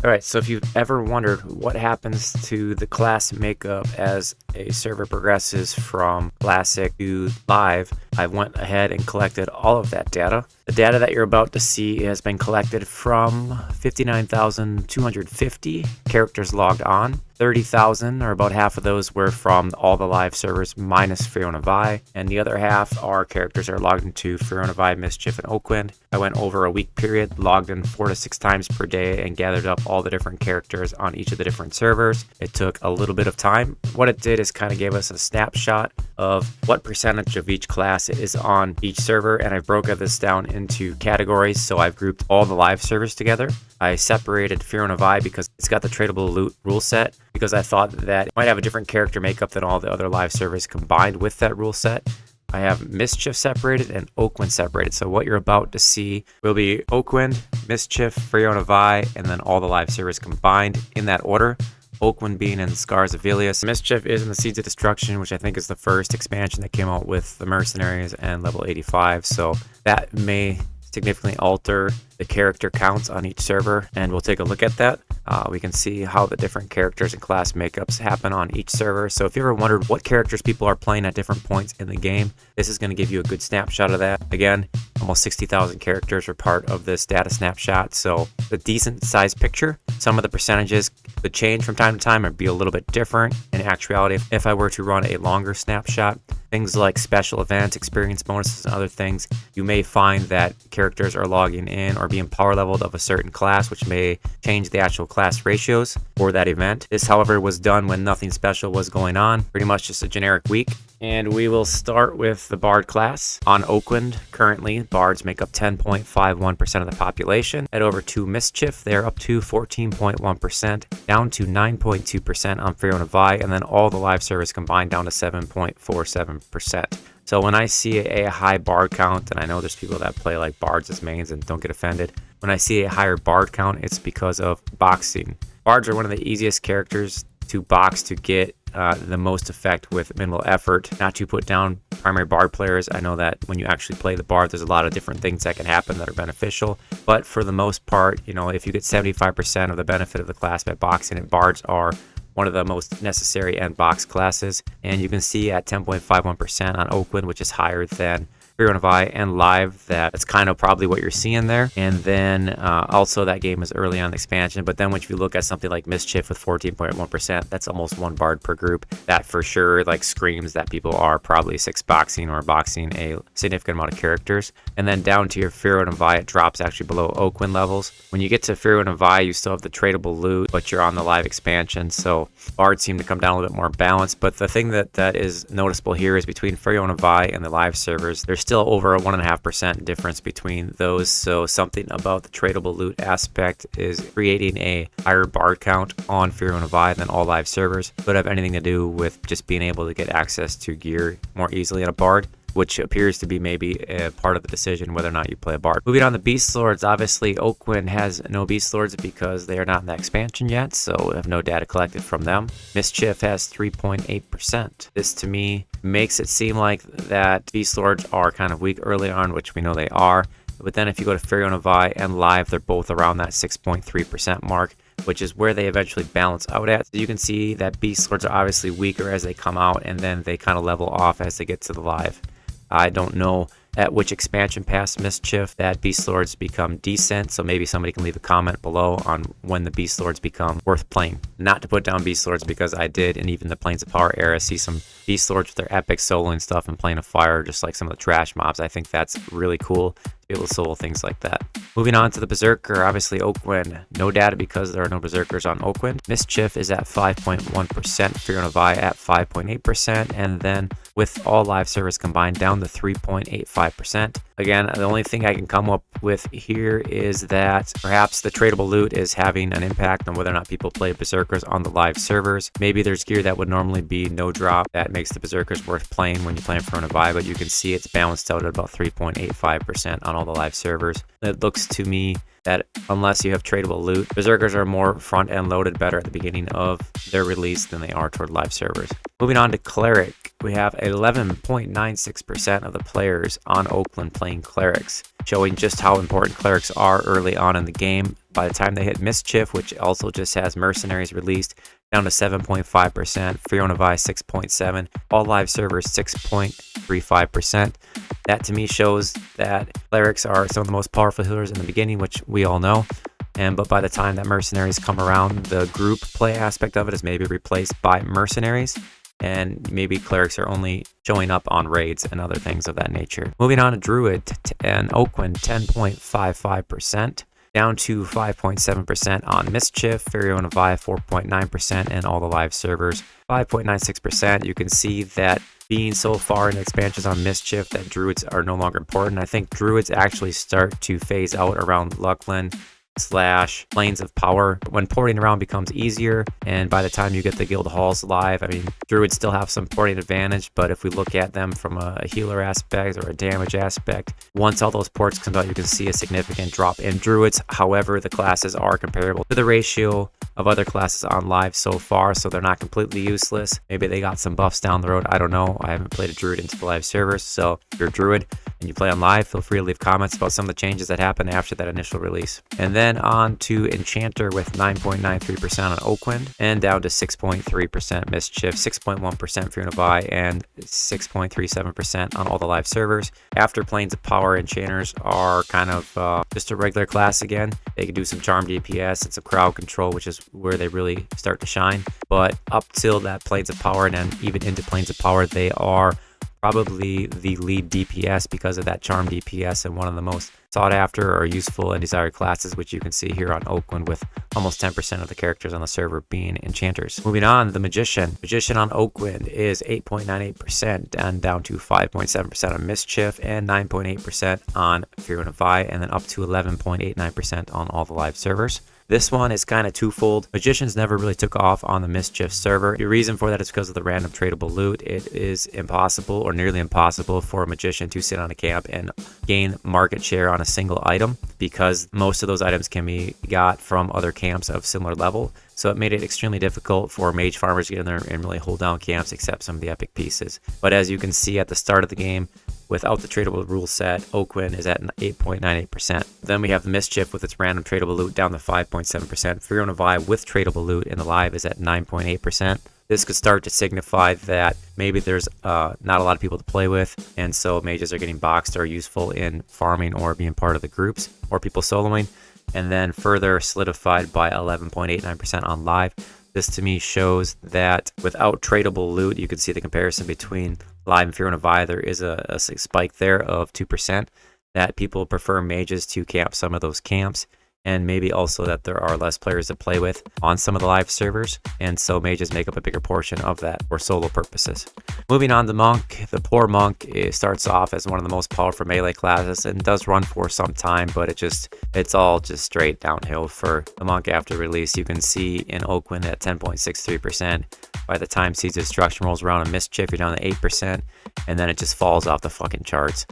Alright, so if you've ever wondered what happens to the class makeup as a server progresses from Classic to Live, I went ahead and collected all of that data. The data that you're about to see has been collected from 59,250 characters logged on. 30,000, or about half of those, were from all the live servers minus Firionia Vie, and the other half are characters that are logged into Firionia Vie, Mischief, and Oakwynd. I went over a week period, logged in 4 to 6 times per day, and gathered up all the different characters on each of the different servers. It took a little bit of time. What it did is kind of gave us a snapshot of what percentage of each class is on each server, and I broke this down into categories. So I've grouped all the live servers together. I separated Firionia Vie because it's got the tradable loot rule set, because I thought that it might have a different character makeup than all the other live servers combined with that rule set. I have Mischief separated and Oakwynd separated. So what you're about to see will be Oakwynd, Mischief, Firionia Vie, and then all the live servers combined in that order. Oakwynd being in Scars of Velius. Mischief is in the Seeds of Destruction, which I think is the first expansion that came out with the Mercenaries and level 85. So that may significantly alter the character counts on each server, and we'll take a look at that. We can see how the different characters and class makeups happen on each server. So if you ever wondered what characters people are playing at different points in the game, this is going to give you a good snapshot of that. Again, almost 60,000 characters are part of this data snapshot, so a decent sized picture. Some of the percentages could change from time to time or be a little bit different. In actuality, if I were to run a longer snapshot, things like special events, experience bonuses, and other things, you may find that characters are logging in or being power leveled of a certain class, which may change the actual class ratios for that event. This, however, was done when nothing special was going on, pretty much just a generic week. And we will start with the Bard class. On Oakwynd, currently, Bards make up 10.51% of the population. Head over to Mischief, they're up to 14.1%, down to 9.2% on Firionia Vie, and then all the live servers combined down to 7.47%. So when I see a high Bard count, and I know there's people that play like Bards as mains and don't get offended, when I see a higher Bard count, it's because of boxing. Bards are one of the easiest characters to box to get the most effect with minimal effort. Not to put down primary Bard players. I know that when you actually play the Bard, there's a lot of different things that can happen that are beneficial. But for the most part, you know, if you get 75% of the benefit of the class by boxing, and Bards are one of the most necessary end box classes. And you can see at 10.51% on Oakwynd, which is higher than Firionia Vie and Live, that's kind of probably what you're seeing there. And then also that game is early on the expansion, but then if you look at something like Mischief with 14.1%, that's almost one Bard per group. That for sure like screams that people are probably 6 boxing or boxing a significant amount of characters. And then down to your Firionia Vie, it drops actually below Oakwynd levels. When you get to Firionia Vie, you still have the tradable loot, but you're on the live expansion, so Bards seem to come down a little bit more balanced. But the thing that is noticeable here is between Firionia Vie and the live servers, there's still over a 1.5% difference between those. So something about the tradable loot aspect is creating a higher Bard count on Firionia Vie than all live servers. Could have anything to do with just being able to get access to gear more easily on a Bard, which appears to be maybe a part of the decision whether or not you play a Bard. Moving on to Beast Lords, obviously Oakwynd has no Beast Lords because they are not in the expansion yet, so we have no data collected from them. Mischief has 3.8%. This to me makes it seem like that Beast Lords are kind of weak early on, which we know they are. But then if you go to Firionia Vie and Live, they're both around that 6.3% mark, which is where they eventually balance out at. So you can see that Beast Lords are obviously weaker as they come out, and then they kind of level off as they get to the Live. I don't know at which expansion past Mischief that Beast Lords become decent, so maybe somebody can leave a comment below on when the Beast Lords become worth playing. Not to put down Beast Lords, because I did, and even the Planes of Power era, see some Beast Lords with their epic soloing stuff and Plane of Fire, just like some of the trash mobs. I think that's really cool to be able to solo things like that. Moving on to the Berserker, obviously Oakwynd, no data because there are no Berserkers on Oakwynd. Mischief is at 5.1%, Firionia Vie at 5.8%, and then with all live servers combined down to 3.85%. Again, the only thing I can come up with here is that perhaps the tradable loot is having an impact on whether or not people play Berserkers on the live servers. Maybe there's gear that would normally be no drop that makes the Berserkers worth playing when you're playing Firionia Vie, but you can see it's balanced out at about 3.85% on all the live servers. It looks to me that unless you have tradable loot, Berserkers are more front-end loaded better at the beginning of their release than they are toward live servers. Moving on to Cleric, we have 11.96% of the players on Oakwynd playing Clerics, showing just how important Clerics are early on in the game. By the time they hit Mischief, which also just has Mercenaries released, down to 7.5%, Firionia Vie 6.7%, all live servers 6.35%. That to me shows that Clerics are some of the most powerful healers in the beginning, which we all know. But by the time that Mercenaries come around, the group play aspect of it is maybe replaced by Mercenaries, and maybe Clerics are only showing up on raids and other things of that nature. Moving on to Druid and Oakwynd, 10.55%. Down to 5.7% on Mischief, Firionia Vie 4.9%, and all the live servers 5.96%. You can see that being so far in expansions on Mischief that Druids are no longer important. I think Druids actually start to phase out around Luckland / Planes of Power when porting around becomes easier, and by the time you get the guild halls live, I mean, Druids still have some porting advantage, but if we look at them from a healer aspect or a damage aspect, once all those ports come out, you can see a significant drop in Druids. However, the classes are comparable to the ratio of other classes on live so far, so they're not completely useless. Maybe they got some buffs down the road, I don't know. I haven't played a Druid into the live servers, so if you're a Druid and you play on live, feel free to leave comments about some of the changes that happened after that initial release. And then on to Enchanter with 9.93% on Oakwynd, and down to 6.3% Mischief, 6.1% Firionia Vie, and 6.37% on all the live servers. After Planes of Power, Enchanters are kind of just a regular class again. They can do some charm DPS and some crowd control, which is where they really start to shine. But up till that Planes of Power, and then even into Planes of Power, they are probably the lead DPS because of that charm DPS, and one of the most sought after or useful and desired classes, which you can see here on Oakwynd with almost 10% of the characters on the server being enchanters. Moving on, the Magician. Magician on Oakwynd is 8.98% and down to 5.7% on Mischief and 9.8% on Firionia Vie, and then up to 11.89% on all the live servers. This one is kind of twofold. Magicians never really took off on the Mischief server. The reason for that is because of the random tradable loot. It is impossible or nearly impossible for a magician to sit on a camp and gain market share on a single item, because most of those items can be got from other camps of similar level. So it made it extremely difficult for mage farmers to get in there and really hold down camps, except some of the epic pieces. But as you can see at the start of the game, without the tradable rule set, Oakwynd is at 8.98%. Then we have the Mischief with its random tradable loot down to 5.7%. Firionia Vie with tradable loot in the live is at 9.8%. This could start to signify that maybe there's not a lot of people to play with, and so mages are getting boxed or useful in farming or being part of the groups, or people soloing. And then further solidified by 11.89% on live. This to me shows that without tradable loot, you can see the comparison between live and Firionia Vie. There is a spike there of 2%, that people prefer mages to camp some of those camps, and maybe also that there are less players to play with on some of the live servers, and so mages make up a bigger portion of that for solo purposes. Moving on to Monk. The poor Monk starts off as one of the most powerful melee classes and does run for some time, but it's all just straight downhill for the Monk after release. You can see in Oakwynd at 10.63%. By the time Seeds of Destruction rolls around in Mischief, you're down to 8%, and then it just falls off the fucking charts.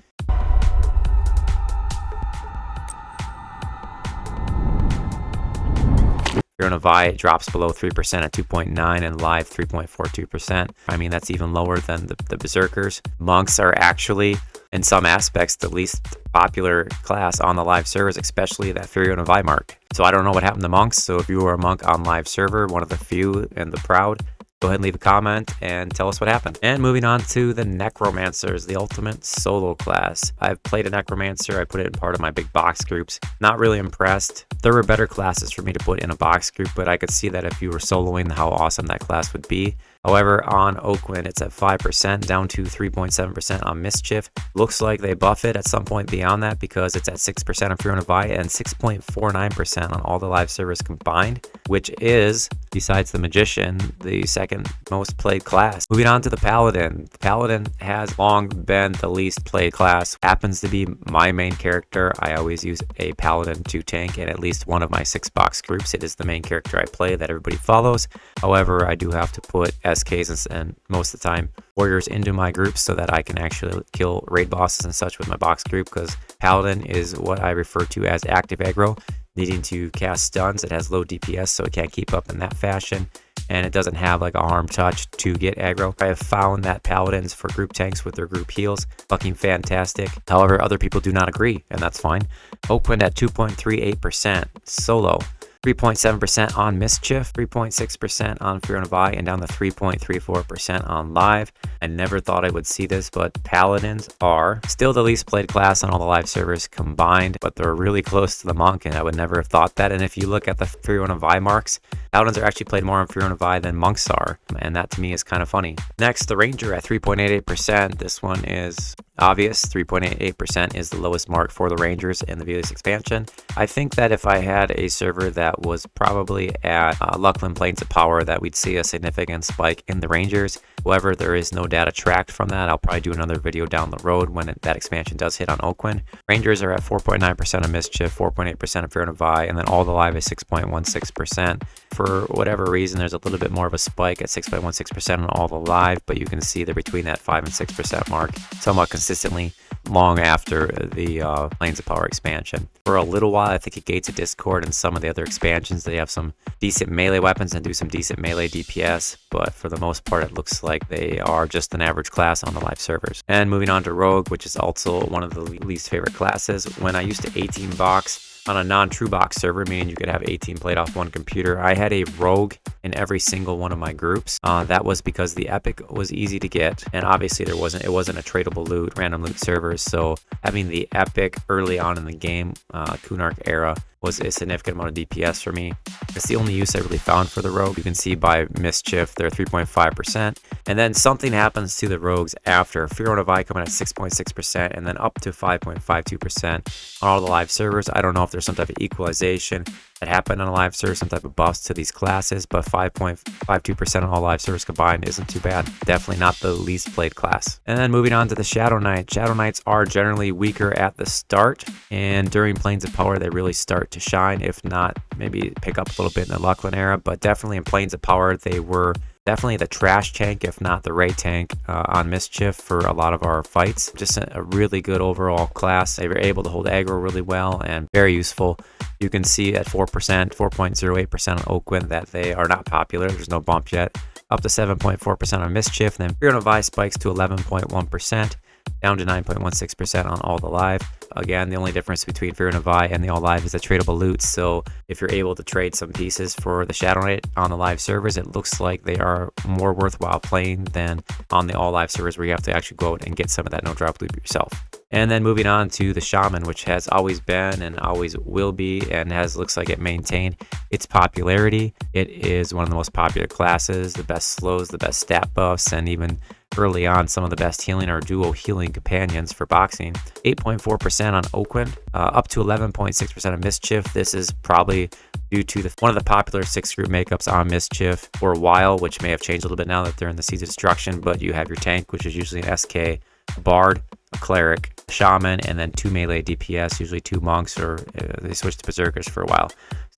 Firionia Vie drops below 3% at 2.9%, and live 3.42%. I mean, that's even lower than the Berserkers. Monks are actually, in some aspects, the least popular class on the live servers, especially that Firionia Vie mark. So I don't know what happened to Monks, so if you were a Monk on live server, one of the few and the proud, go ahead and leave a comment and tell us what happened. And moving on to the Necromancers, the ultimate solo class. I've played a Necromancer. I put it in part of my big box groups. Not really impressed. There were better classes for me to put in a box group, but I could see that if you were soloing, how awesome that class would be. However, on Oakwynd, it's at 5%, down to 3.7% on Mischief. Looks like they buff it at some point beyond that, because it's at 6% on Firionia Vie and 6.49% on all the live servers combined, which is, besides the Magician, the second most played class. Moving on to the Paladin. The Paladin has long been the least played class. Happens to be my main character. I always use a Paladin to tank in at least one of my 6-box groups. It is the main character I play that everybody follows. However, I do have to put SKs and most of the time warriors into my groups so that I can actually kill raid bosses and such with my box group, because Paladin is what I refer to as active aggro. needing to cast stuns. It has low DPS, so it can't keep up in that fashion. And it doesn't have like a harm touch to get aggro. I have found that paladins for group tanks with their group heals, fucking fantastic. However, other people do not agree, and that's fine. Oakwynd at 2.38% solo. 3.7% on Mischief, 3.6% on Firionia Vie, and down to 3.34% on live. I never thought I would see this, but Paladins are still the least played class on all the live servers combined, but they're really close to the Monk, and I would never have thought that. And if you look at the Firionia Vie marks, Paladins are actually played more on Firionia Vie than Monks are, and that to me is kind of funny. Next, the Ranger at 3.88%. This one is obvious. 3.88% is the lowest mark for the Rangers in the Velius expansion. I think that if I had a server that was probably at Luckland Plains of Power, that we'd see a significant spike in the Rangers. However, there is no data tracked from that. I'll probably do another video down the road when that expansion does hit on Oakwynd. Rangers are at 4.9% of Mischief, 4.8% of Firionia Vie, and then all the live is 6.16%. For whatever reason, there's a little bit more of a spike at 6.16% on all the live, but you can see they're between that 5 and 6% mark somewhat consistently long after the Plains of Power expansion. For a little while, I think at Gates of Discord and some of the other expansions, they have some decent melee weapons and do some decent melee DPS, but for the most part, it looks like they are just an average class on the live servers. And moving on to Rogue, which is also one of the least favorite classes. When I used to 18 box on a non-true box server, meaning you could have 18 played off one computer, I had a rogue in every single one of my groups. That was because the epic was easy to get, and obviously it wasn't a tradable loot, random loot servers, so having the epic early on in the game, Kunark era, was a significant amount of DPS for me. It's the only use I really found for the rogue. You can see by Mischief, they're 3.5%. And then something happens to the rogues after. Firionia Vie coming at 6.6% and then up to 5.52% on all the live servers. I don't know if there's some type of equalization that happened on a live server, some type of buffs to these classes, but 5.52% on all live servers combined isn't too bad. Definitely not the least played class. And then moving on to the Shadow Knight. Shadow Knights are generally weaker at the start, and during Plains of Power, they really start to shine. If not, maybe pick up a little bit in the Luckland era, but definitely in Plains of Power, they were definitely the trash tank, if not the raid tank, on Mischief for a lot of our fights. Just a really good overall class. They were able to hold aggro really well and very useful. You can see at 4%, 4.08% on Oakwynd that they are not popular. There's no bump yet. Up to 7.4% on Mischief. And then Firionia Vie spikes to 11.1%. Down to 9.16% on all the live. Again, the only difference between Firionia Vie and the all live is the tradable loot. So if you're able to trade some pieces for the Shadow Knight on the live servers, it looks like they are more worthwhile playing than on the all live servers where you have to actually go out and get some of that no drop loot yourself. And then moving on to the Shaman, which has always been and always will be and looks like it maintained its popularity. It is one of the most popular classes, the best slows, the best stat buffs, and even early on some of the best healing or duo healing companions for boxing. 8.4% on Oakwynd, up to 11.6% of Mischief. This is probably due to one of the popular 6-group makeups on Mischief for a while, which may have changed a little bit now that they're in the Seeds of Destruction, but you have your tank, which is usually an SK, a Bard, a Cleric, a Shaman, and then 2 melee DPS, usually 2 monks, or they switch to Berserkers for a while.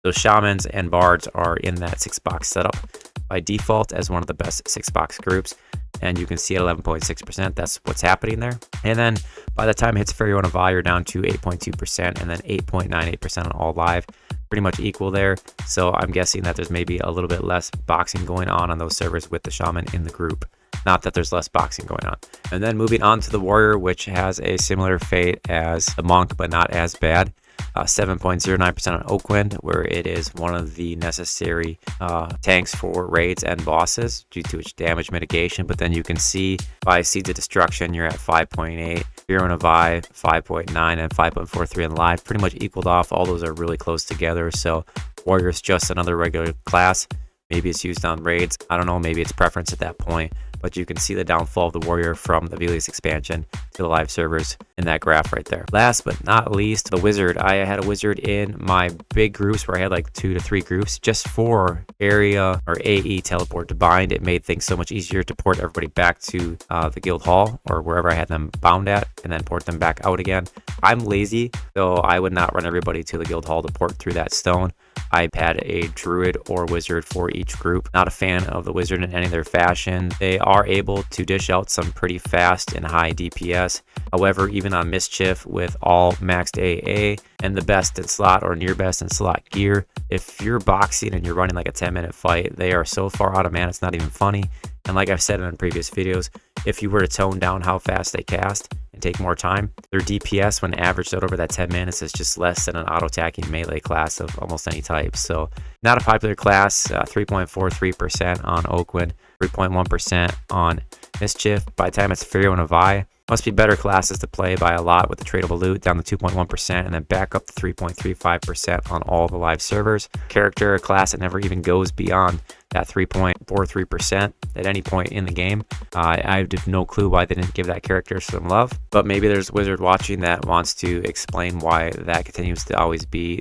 So Shamans and Bards are in that 6-box setup by default as one of the best 6-box groups. And you can see at 11.6%, that's what's happening there. And then by the time it hits Firionia Vie, you're down to 8.2% and then 8.98% on all live. Pretty much equal there. So I'm guessing that there's maybe a little bit less boxing going on those servers with the Shaman in the group. Not that there's less boxing going on. And then moving on to the Warrior, which has a similar fate as the Monk, but not as bad. 7.09% on Oakwynd, where it is one of the necessary tanks for raids and bosses due to its damage mitigation. But then you can see by Seeds of Destruction, you're at 5.8, Firionia Vie 5.9, and 5.43 on live, pretty much equaled off. All those are really close together. So Warrior's just another regular class. Maybe it's used on raids. I don't know. Maybe it's preference at that point. But you can see the downfall of the Warrior from the Velius expansion to the live servers in that graph right there. Last but not least, the Wizard. I had a Wizard in my big groups where I had like 2 to 3 groups just for area or AE teleport to bind. It made things so much easier to port everybody back to the guild hall or wherever I had them bound at and then port them back out again. I'm lazy, so I would not run everybody to the guild hall to port through that stone. I had a druid or wizard for each group. Not a fan of the wizard in any of their fashion. They are able to dish out some pretty fast and high DPS. However, even on Mischief with all maxed AA and the best in slot or near best in slot gear, if you're boxing and you're running like a 10-minute fight, they are so far out of mana, it's not even funny. And like I've said in previous videos, if you were to tone down how fast they cast and take more time, their DPS when averaged out over that 10 minutes is just less than an auto-attacking melee class of almost any type. So not a popular class, 3.43% on Oakwynd, 3.1% on Mischief. By the time it's Firionia Vie, must be better classes to play by a lot with the tradable loot down to 2.1% and then back up to 3.35% on all the live servers. Character, a class that never even goes beyond that 3.43% at any point in the game. I have no clue why they didn't give that character some love, but maybe there's a wizard watching that wants to explain why that continues to always be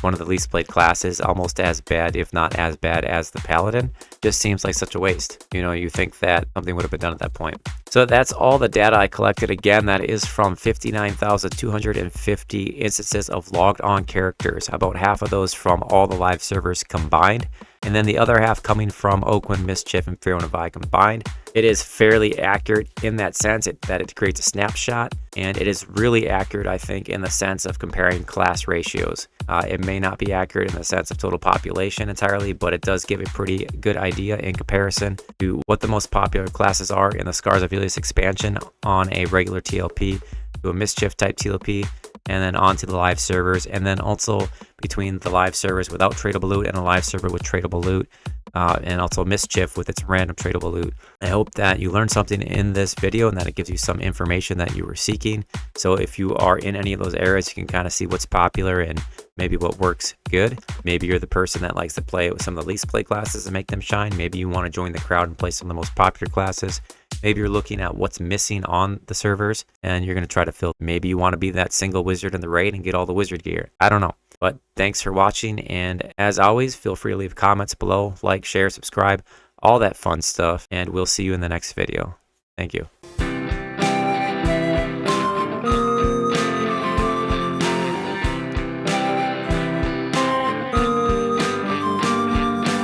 one of the least played classes, almost as bad, if not as bad as the paladin. Just seems like such a waste. You know, you think that something would have been done at that point. So that's all the data I collected. Again, that is from 59,250 instances of logged on characters, about half of those from all the live servers combined, and then the other half coming from Oakwynd, Mischief, and Firionia Vie combined. It is fairly accurate in that sense that it creates a snapshot, and it is really accurate, I think, in the sense of comparing class ratios. It may not be accurate in the sense of total population entirely, but it does give a pretty good idea in comparison to what the most popular classes are in the Scars of Ilius expansion on a regular TLP, to a Mischief type TLP, and then onto the live servers, and then also between the live servers without tradable loot and a live server with tradable loot, and also Mischief with its random tradable loot. I hope that you learned something in this video and that it gives you some information that you were seeking. So if you are in any of those areas, you can kind of see what's popular and maybe what works good. Maybe you're the person that likes to play with some of the least played classes and make them shine. Maybe you want to join the crowd and play some of the most popular classes. Maybe you're looking at what's missing on the servers and you're going to try to fill. Maybe you want to be that single wizard in the raid and get all the wizard gear. I don't know. But thanks for watching, and as always, feel free to leave comments below, like, share, subscribe, all that fun stuff, and we'll see you in the next video. Thank you.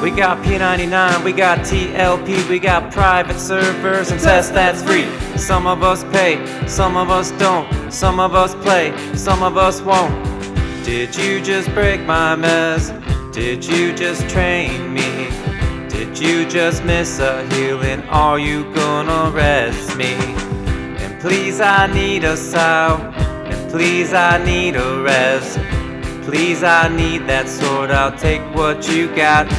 We got P99, we got TLP, we got private servers and tests that's free. Some of us pay, some of us don't, some of us play, some of us won't. Did you just break my mess? Did you just train me? Did you just miss a healing? Are you gonna rest me? And please I need a sound, and please I need a rest. Please I need that sword, I'll take what you got.